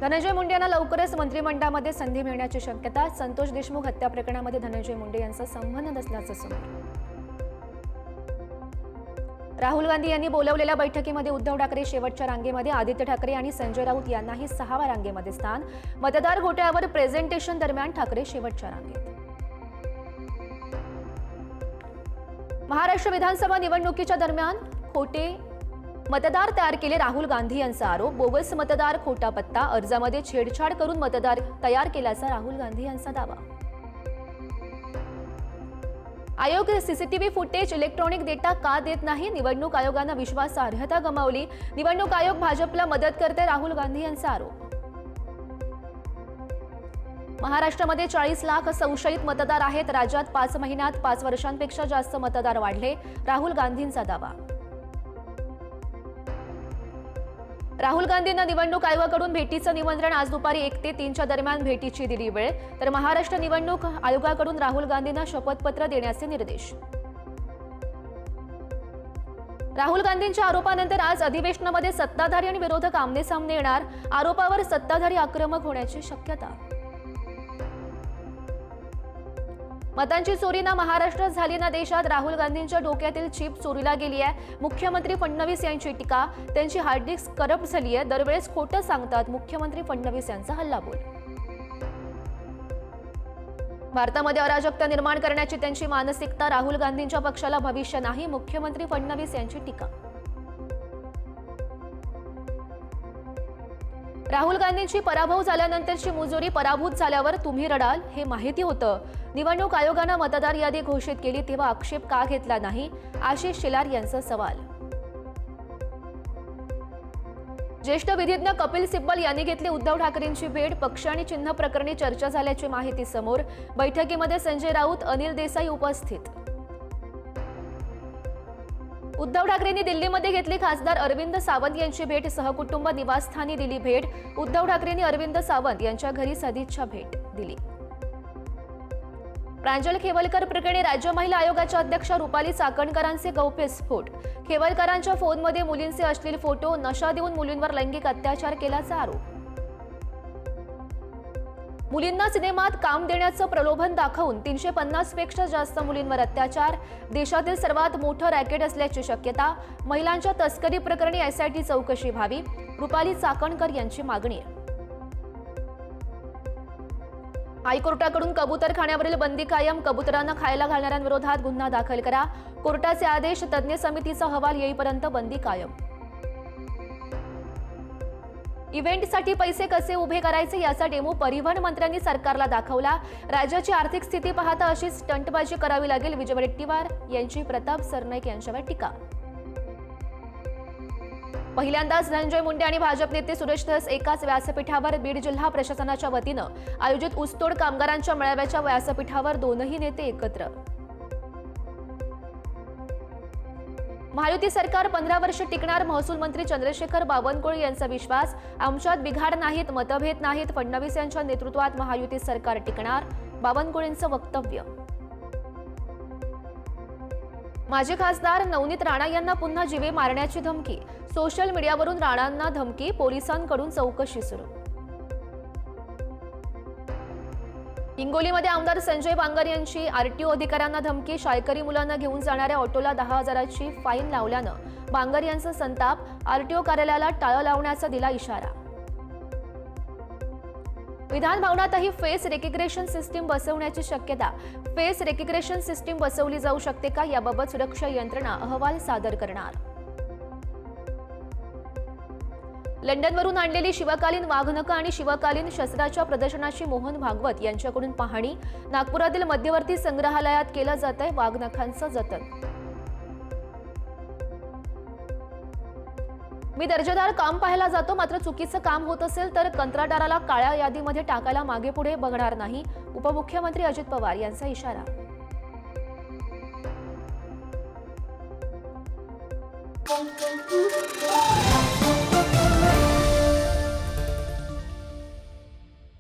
धनंजय मुंडे यांना लवकरच मंत्रिमंडळामध्ये संधी मिळण्याची शक्यता. संतोष देशमुख हत्या प्रकरणामध्ये धनंजय मुंडे यांचा संबंध नसल्याचं समोर. राहुल गांधी यांनी बोलवलेल्या बैठकीमध्ये उद्धव ठाकरे शेवटच्या रांगेमध्ये, आदित्य ठाकरे आणि संजय राऊत यांनाही 6व्या रांगेमध्ये स्थान. मतदार घोटाळ्यावर प्रेझेंटेशन दरम्यान ठाकरे शेवटच्या रांगेत. महाराष्ट्र विधानसभा निवडणुकीच्या दरम्यान खोटे मतदार तयार केले राहुल गांधी यांचा आरोप. बोगस मतदार, खोटा पत्ता, अर्जामध्ये छेडछाड करून मतदार तयार केल्याचा राहुल गांधी यांचा दावा. आयोग सीसीटीव्ही फुटेज, इलेक्ट्रॉनिक डेटा का देत नाही? निवडणूक आयोगानं विश्वासार्हता गमावली. निवडणूक आयोग भाजपला मदत करते, राहुल गांधी यांचा आरोप. महाराष्ट्रामध्ये 40 लाख संशयित मतदार आहेत. राज्यात 5 महिन्यात 5 वर्षांपेक्षा जास्त मतदार वाढले, राहुल गांधींचा दावा. राहुल गांधींना निवडणूक आयोगाकडून भेटीचं निमंत्रण. आज दुपारी 1 ते 3च्या दरम्यान भेटीची दिली वेळ. तर महाराष्ट्र निवडणूक आयोगाकडून राहुल गांधींना शपथपत्र देण्याचे निर्देश. राहुल गांधींच्या आरोपानंतर आज अधिवेशनामध्ये सत्ताधारी आणि विरोधक आमने-सामने येणार. आरोपावर सत्ताधारी आक्रमक होण्याची शक्यता. मतांची चोरी ना महाराष्ट्रात झाली ना देशात. राहुल गांधींच्या डोक्यातील चिप चोरीला गेली आहे. मुख्यमंत्री फडणवीस यांची टीका. त्यांची हार्ड डिस्क करप्ट झाली आहे. दरवेळेस खोटं सांगतात मुख्यमंत्री फडणवीस यांचा हल्लाबोल. भारतामध्ये अराजकता निर्माण करण्याची त्यांची मानसिकता. राहुल गांधींच्या पक्षाला भविष्य नाही, मुख्यमंत्री फडणवीस यांची टीका. राहुल गांधींची पराभव झाल्यानंतरची मुजोरी. पराभूत झाल्यावर तुम्ही रडाल हे माहिती होतं. निवडणूक आयोगानं मतदार यादी घोषित केली तेव्हा आक्षेप का घेतला नाही? आशिष शेलार यांचा सवाल. ज्येष्ठ विधिज्ञ कपिल सिब्बल यांनी घेतली उद्धव ठाकरेंची भेट. पक्ष आणि चिन्ह प्रकरणी चर्चा झाल्याची माहिती समोर. बैठकीमध्ये संजय राऊत, अनिल देसाई उपस्थित. उद्धव ठाकरेंनी दिल्लीमध्ये घेतली खासदार अरविंद सावंत यांची भेट. सहकुटुंब निवासस्थानी दिली भेट. उद्धव ठाकरेंनी अरविंद सावंत यांच्या घरी सदिच्छा भेट दिली. प्रांजल खेवलकर प्रकरणी राज्य महिला आयोगाच्या अध्यक्षा रुपाली चाकणकरांचे गौप्यस्फोट. खेवलकरांच्या फोनमध्ये मुलींचे अश्लील फोटो. नशा देऊन मुलींवर लैंगिक अत्याचार केल्याचा आरोप. मुलींना सिनेमात काम देण्याचं प्रलोभन दाखवून 350 पेक्षा जास्त मुलींवर अत्याचार. देशातील सर्वात मोठं रॅकेट असल्याची शक्यता. महिलांच्या तस्करी प्रकरणी एसआयटी चौकशी व्हावी, रुपाली चाकणकर यांची मागणी. हायकोर्टाकडून कबूतरखान्यावरील बंदी कायम. कबुतरांना खायला घालणाऱ्यांविरोधात गुन्हा दाखल करा. कोर्टाचे आदेश. तज्ज्ञ समितीचा अहवाल येईपर्यंत बंदी कायम. इव्हेंटसाठी पैसे कसे उभे करायचे याचा डेमो परिवहन मंत्र्यांनी सरकारला दाखवला. राज्याची आर्थिक स्थिती पाहता अशी स्टंटबाजी करावी लागेल, विजय वडेट्टीवार यांची प्रताप सरनाईक यांच्यावर टीका. पहिल्यांदाच धनंजय मुंडे आणि भाजप नेते सुरेश धस एकाच व्यासपीठावर. बीड जिल्हा प्रशासनाच्या वतीनं आयोजित ऊसतोड कामगारांच्या मेळाव्याच्या व्यासपीठावर दोनही नेते एकत्र. महायुती सरकार 15 वर्ष टिकणार. महसूल मंत्री चंद्रशेखर बावनकुळे यांचा विश्वास. आमच्यात बिघाड नाहीत, मतभेद नाहीत. फडणवीस यांच्या नेतृत्वात महायुती सरकार टिकणार, बावनकुळेंचं वक्तव्य. माजी खासदार नवनीत राणा यांना पुन्हा जीवे मारण्याची धमकी. सोशल मीडियावरून राणांना धमकी. पोलिसांकडून चौकशी सुरू. हिंगोलीमध्ये आमदार संजय बांगर यांची आरटीओ अधिकाऱ्यांना धमकी. शाळकरी मुलांना घेऊन जाणाऱ्या ऑटोला 10,000ची फाईन लावल्यानं बांगर यांचा संताप. आरटीओ कार्यालयाला टाळं लावण्याचा दिला इशारा. विधान भवनातही फेस रेकग्निशन सिस्टीम बसवण्याची शक्यता. फेस रेकग्निशन सिस्टीम बसवली जाऊ शकते का याबाबत सुरक्षा यंत्रणा अहवाल सादर करणार. लंडनवरून आणलेली शिवकालीन वाघनखं आणि शिवकालीन शस्त्राच्या प्रदर्शनाची मोहन भागवत यांच्याकडून पाहणी. नागपुरातील मध्यवर्ती संग्रहालयात केलं जातंय वाघनखांचं जतन. मी दर्जेदार काम पाहायला जातो, मात्र चुकीचं काम होत असेल तर कंत्राटदाराला काळ्या यादीमध्ये टाकायला मागे पुढे बघणार नाही, उपमुख्यमंत्री अजित पवार यांचा इशारा.